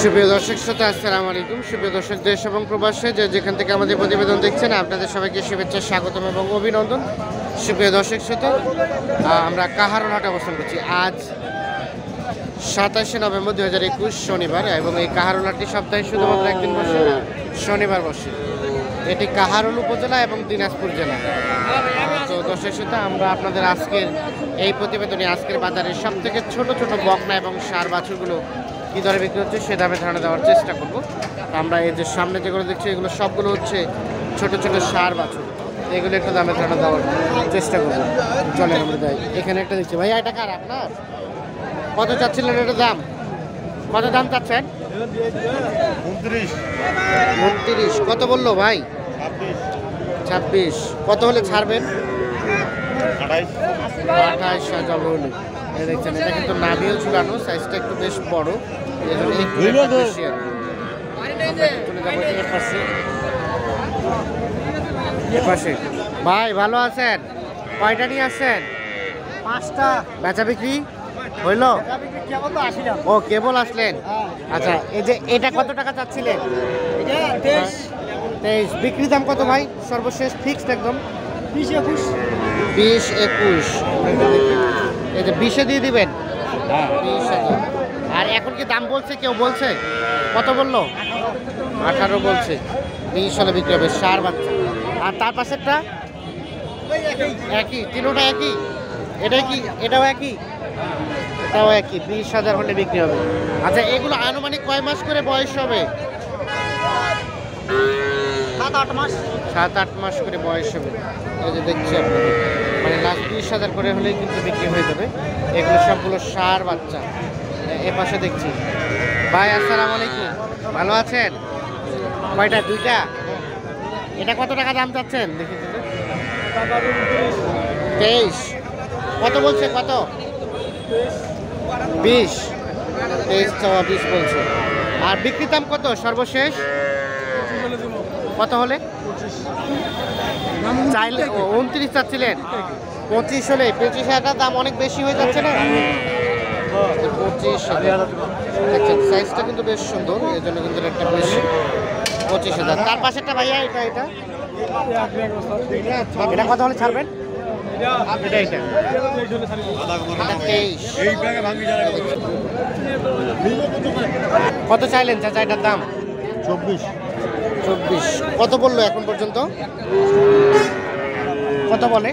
সুপ্রিয় দর্শক শ্রোতা, আসসালামু আলাইকুম। সুপ্রিয় দর্শক, দেশ এবং প্রবাসে যে যেখান থেকে আমাদের প্রতিবেদন দেখছেন, আপনাদের সবাইকে শুভেচ্ছা, স্বাগতম এবং অভিনন্দন। সুপ্রিয় দর্শক শ্রোতা, আমরা কাহারোল হাটে অবস্থান করছি। আজ 27শে নভেম্বর 2021 শনিবার, এবং এই কাহারোল হাটটি সপ্তাহে শুধুমাত্র একদিন বসে, শনিবার বসে। এটি কাহারোল উপজেলা এবং দিনাজপুর জেলা। তো দর্শক শ্রোতা, আমরা আপনাদের আজকের এই প্রতিবেদনে আজকের বাজারের সব থেকে ছোট ছোট বকনা এবং ষাঁড় বাছুরগুলো কী দরে বিক্রি হচ্ছে সে দামে ধারণা দেওয়ার চেষ্টা করব। আমরা এই যে সামনে যেগুলো দেখছি, এগুলো সবগুলো হচ্ছে ছোট ছোট ষাঁড় বাছুর। এগুলো একটু দামে ধারণা দেওয়ার চেষ্টা করবো। চলেন আমরা যাই। এখানে একটা দেখছি। ভাইয়া, এটা কার আপনার? কত চাচ্ছিলেন এটার দাম? কত দাম চাচ্ছেন? 29। কত বললো ভাই? 26। কত হলে ছাড়বেন? 28,000 হলে। দেখছেন, এটা কিন্তু নাভিও ঝুলানো, সাইজটা একটু বেশ বড়, এই জন্য একটু বেশি আর কি। চলে যাবো এর পাশে। ভাই, ভালো আছেন? কয়টা নিয়ে আসছেন? 5টা। বেচা বিক্রি হইলো? ও, কেবল আসলেন? আচ্ছা, এই যে এটা কত টাকা চাচ্ছিলেন? 23। বিক্রি দাম কত ভাই? সর্বশেষ ফিক্সড একদম 20-21। এই যে 20-এ দিয়ে দিবেন? 20,000। আর এখন কি দাম বলছে? কেউ বলছে? কত বললো? 18 বলছে। 20 হলে বিক্রি হবে। ষাঁড় বাচ্চা। আর তার পাশেরটা একই? তিনোটা একই? এটাই কি? এটাও একই? এটাও একই। 20,000 হলে বিক্রি হবে। আচ্ছা, এগুলো আনুমানিক কয় মাস করে বয়স হবে? 7-8 মাস। 7-8 মাস করে বয়স হবে। এই যে দেখছি আপনাদের, মানে লাস্ট 20,000 করে হলেই কিন্তু বিক্রি হয়ে যাবে। এগুলো সবগুলো ষাঁড় বাচ্চা। এ পাশে দেখছি। ভাই, আসসালামু আলাইকুম। ভালো আছেন? কয়টা? 2টা। এটা কত টাকা দাম চাচ্ছেন? দেখি 23। কত বলছে? কত? 20। 23 বলছে। আর বিক্রির দাম কত সর্বশেষ? কত হলে? চাইলে 29 চাচ্ছিলেন? 25 হলে। 25,000 দাম অনেক বেশি হয়ে যাচ্ছে না? 25,000। দেখছেন, সাইজটা কিন্তু বেশ সুন্দর, এই জন্য কিন্তু একটা বেশি। 25,000। তার পাশেরটা ভাইয়া, এটা এটা এটা কত হলে ছাড়বেন? এটা এটা 23। কত চাইলেন চাচা এটার দাম? 24। কত বললো এখন পর্যন্ত? কত বলে?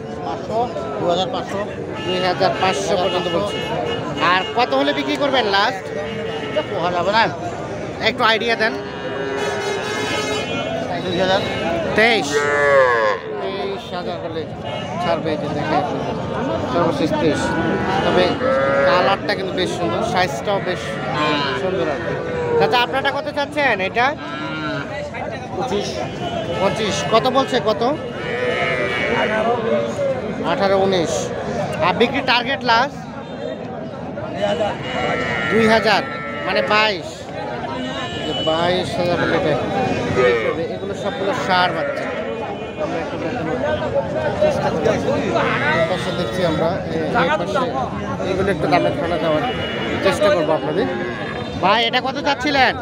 2,500 পর্যন্ত বলছে। আর কত হলে বিক্রি করবেন লাস্ট? একটু আইডিয়া দেন। 23,000 হলে ছাড়বে। যে দেখে সর্বশেষ 23। তবে কালারটা কিন্তু বেশ সুন্দর, সাইজটাও বেশ সুন্দর আর কি। চাচা, আপনারটা কত চাচ্ছেন? এটা 25। কত বলছে? কত? 18-19। আর বিক্রি টার্গেট লাস্ট 2,000, মানে 22,000 হলে এগুলো সবগুলো ষাঁড় বাচ্চা। আমরা একটু দেখানোর চেষ্টা করি। পাশে দেখছি আমরা, এই পাশে এগুলো একটু দামে খানা দেওয়ার চেষ্টা করবো আপনাদের। ভাই, এটা কত চাচ্ছিলেন?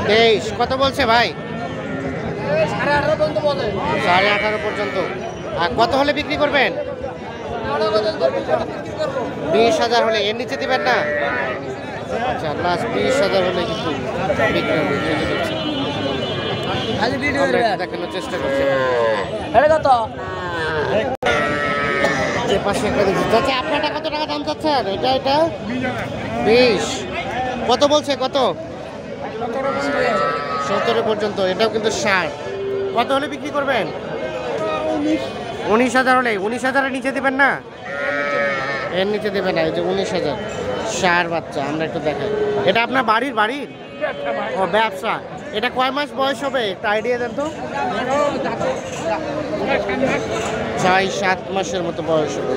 23। কত বলছে ভাই? 18.5 পর্যন্ত। আর কত হলে বিক্রি করবেন? 20,000 হলে। এর নিচে দিবেন না? আচ্ছা, লাস্ট 20,000 হলে কিন্তু বিক্রি হবে। দেখানোর চেষ্টা করছি। আপনারটা কত টাকা দাম চাচ্ছেন? এটা এটা 20। কত বলছে? কত? 17 পর্যন্ত। এটাও কিন্তু ষাঁড়। কত হলে বিক্রি করবেন? 19,000 হলে। 19,000-এর নিচে দিবেন না? এর নিচে দেবে না। এই যে 19,000 ষাঁড় বাচ্চা। আমরা একটু দেখাই। এটা আপনার বাড়ির? ও, ব্যবসা। এটা কয় মাস বয়স হবে? একটা আইডিয়া দেন তো। 6-7 মাসের মতো বয়স হবে।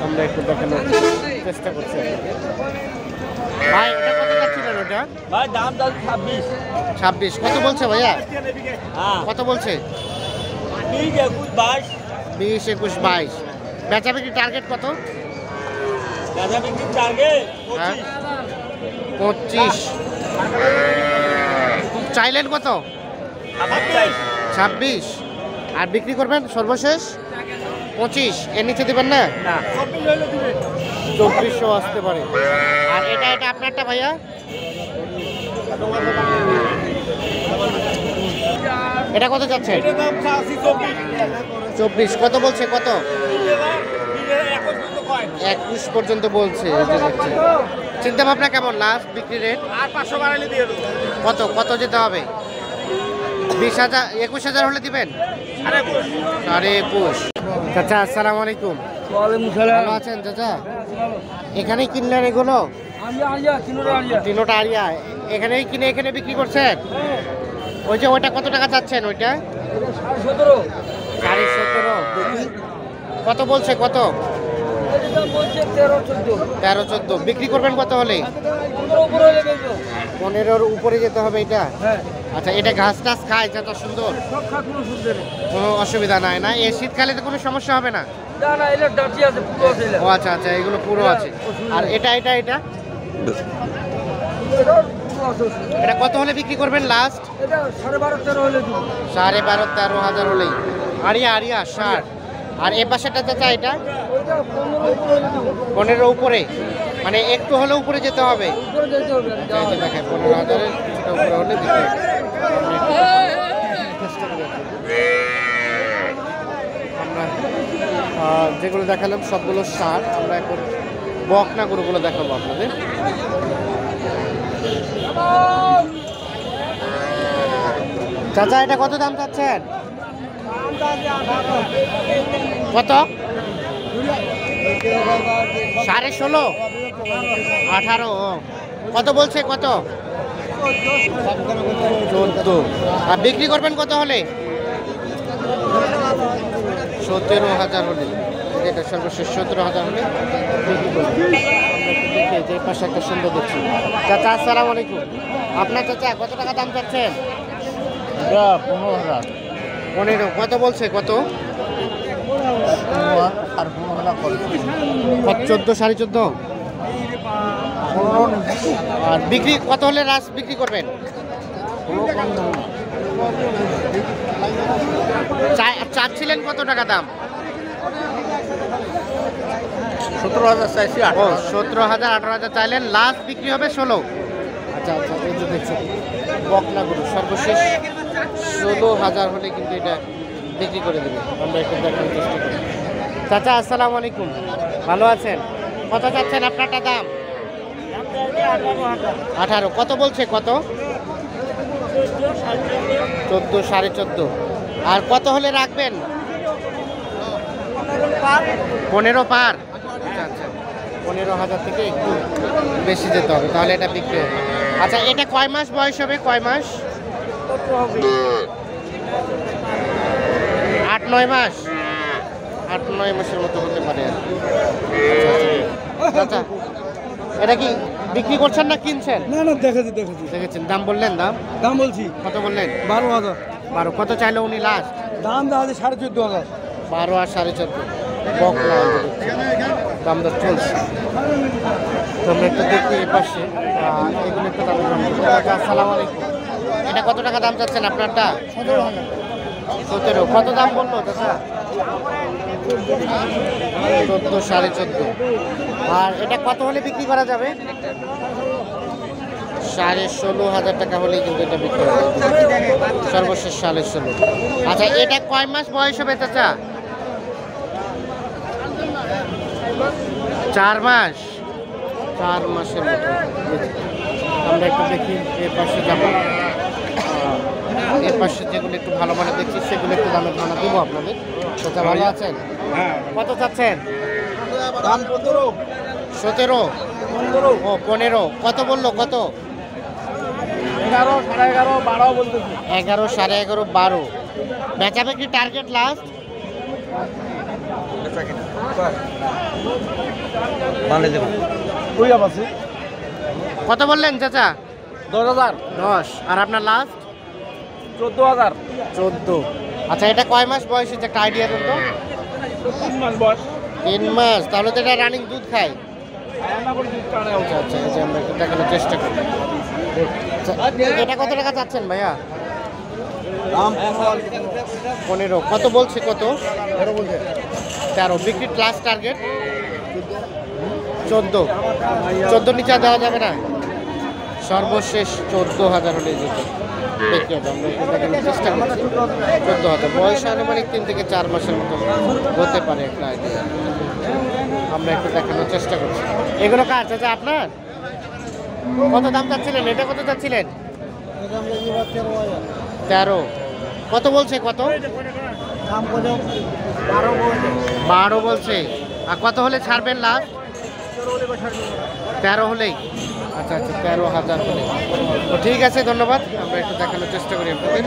আমরা একটু দেখানোর চেষ্টা করছি। ভাই, এটা কত যাচ্ছিলেন? ওটা ভাই দাম 26। কত বলছে ভাইয়া? কত বলছে? 20, 21, 22। বেচা বিক্রি টার্গেট কত? বেচা বিক্রি টার্গেট হ্যাঁ 25 চাইলেন কত? 26 আর বিক্রি করবেন সর্বশেষ 25, এর নিচে দিবেন না? 2400 আসতে পারে। আর এটা আপনারটা ভাইয়া? এটা কত যাচ্ছে? 24 কত বলছে? কত? 21 পর্যন্ত বলছে। চিন্তা ভাবনা কেমন লাস্ট বিক্রি রেট? আর 500 বাড়াইলে দিয়ে দেবো। কত কত যেতে হবে? 20,000 21,000 হলে দিবেন? 21,500। চাচা আসসালামু আলাইকুম। ওয়ালাইকুম সালাম। ভালো আছেন চাচা? এখানেই কিনলেন এগুলো? তিনোটা আরিয়া এখানেই কিনে এখানে বিক্রি করছেন? ওই যে ওইটা কত টাকা চাচ্ছেন? ওইটা 17.5 কত বলছে? কত? 13-14 বিক্রি করবেন কত হলে? 15-র উপরে যেতে হবে এটা? আচ্ছা এটা ঘাস টাস খায় চাচা? সুন্দর, কোনো অসুবিধা নাই না? এই শীতকালে তো কোনো সমস্যা হবে না? ও আচ্ছা আচ্ছা এগুলো পুরো আছে। আর এটা এটা এটা এটা কত হলে বিক্রি করবেন লাস্ট? 12,500-13,000 হলেই আরিয়া আরিয়া ষাট। আর এ পাশেটা চাচা এটা 15 উপরে, মানে একটু হলে উপরে যেতে হবে। দেখেন 15,000-এর কিছুটা উপরে হলে দিতে হবে। আমরা যেগুলো দেখালাম সবগুলো ষাট। আমরা এখন বকনা গরুগুলো দেখাবো আপনাদের। চাচা এটা কত দাম চাচ্ছেন? কত? 16.5 18 কত বলছে? কত? 14। আর বিক্রি করবেন কত হলে? 17,000 হলে। এটা সর্বশেষ 17,000 হলে বিক্রি করবেন। দেখে যে পাশে একটা সুন্দর দেখছি। চাচা আসসালামু আলাইকুম। আপনার চাচা কত টাকা দাম চাচ্ছেন? 15,000। 15 কত বলছে? কত? 14 14.5 আর বিক্রি কত হলে রাস বিক্রি করবেন? চাচ্ছিলেন কত টাকা দাম? 17,000 চাইছি। 17,000 18,000 চাইলেন, লাস্ট বিক্রি হবে 16। আচ্ছা আচ্ছা এই যে দেখছেন বকনা গরু সর্বশেষ 16,000 হলে কিন্তু এটা বিক্রি করে দেবে। আমরা একটু দেখার চেষ্টা করি। চাচা আসসালামু আলাইকুম। ভালো আছেন? কত চাচ্ছেন আপনারটা দাম? 18 কত বলছে? কত? 14 14.5 আর কত হলে রাখবেন? 15 পার। আচ্ছা আচ্ছা 15,000 থেকে একটু বেশি যেতে হবে তাহলে এটা বিক্রি হবে। আচ্ছা এটা কয় মাস বয়স হবে? কয় মাস? 8-9 মাস। 8-9 মাসের মতো হতে পারে। আচ্ছা এটা কি বিক্রি করছেন না কিনছেন? না না দেখেছি। দেখেছেন। দাম বললেন? দাম বলছি কত বললেন? 12,000। 12 কত চাইলো উনি লাস্ট? দাম দেওয়া 14,500। 12 আর 14.5 বকনা দাম দর চলছে। তোমরা একটু দেখি এই পাশে এগুলো একটু দাম। আসসালামু আলাইকুম। এটা কত টাকা দাম চাচ্ছেন আপনারটা? 17 কত দাম বললো চাচা? 14 14.5 আর এটা কত হলে বিক্রি করা যাবে? 16,500 টাকা হলেই কিন্তু এটা বিক্রি হবে সর্বশেষ 16.5। আচ্ছা এটা কয় মাস বয়স হবে চাচা? 4 মাস। 4 মাসের মতো। আমরা একটু দেখি এর পাশে যাবো। এর পাশে যেগুলো একটু ভালো মানে দেখছি সেগুলো একটু দামে ধারণা দেবো আপনাদের। চাচা ভালো আছেন? কত চাচ্ছেন? 17 ও 15 কত বললো? কত? 11 11.5 12 বলতেছি। 11 11.5 12 বেচা বিক্রি টার্গেট লাস্ট? কত বললেন চাচা? 10,000। 10 আর আপনার লাস্ট? 14,000। 14। আচ্ছা এটা কয় মাস বয়স হচ্ছে একটা আইডিয়া দেন তো? 3 মাস বয়স। 3 মাস তাহলে তো এটা রানিং দুধ খায়? আচ্ছা আচ্ছা, এই যে আমরা একটু দেখানোর চেষ্টা করি। আচ্ছা, এটা কত টাকা চাচ্ছেন ভাইয়া? 15। কত বলছে? কত? 13। বিক্রি ক্লাস টার্গেট 14। 14 নিচে আর দেওয়া যাবে না? সর্বশেষ 14,000 হলে যেত দেখতে হবে। আমরা একটু দেখানোর চেষ্টা করছি। 14,000 বয়স আনুমানিক 3 থেকে 4 মাসের মতো হতে পারে একটা আইডিয়া। আমরা একটু দেখানোর চেষ্টা করছি। এগুলো কার চাচা আপনার? কত দাম চাচ্ছিলেন? এটা কত চাচ্ছিলেন? 13। কত বলছে? কত? 12 বলছে। আর কত হলে ছাড়বেন লাস্ট? 13 হলেই? আচ্ছা আচ্ছা, 13,000 হলে। তো ঠিক আছে, ধন্যবাদ। আমরা একটু দেখানোর চেষ্টা করি আপনাদের।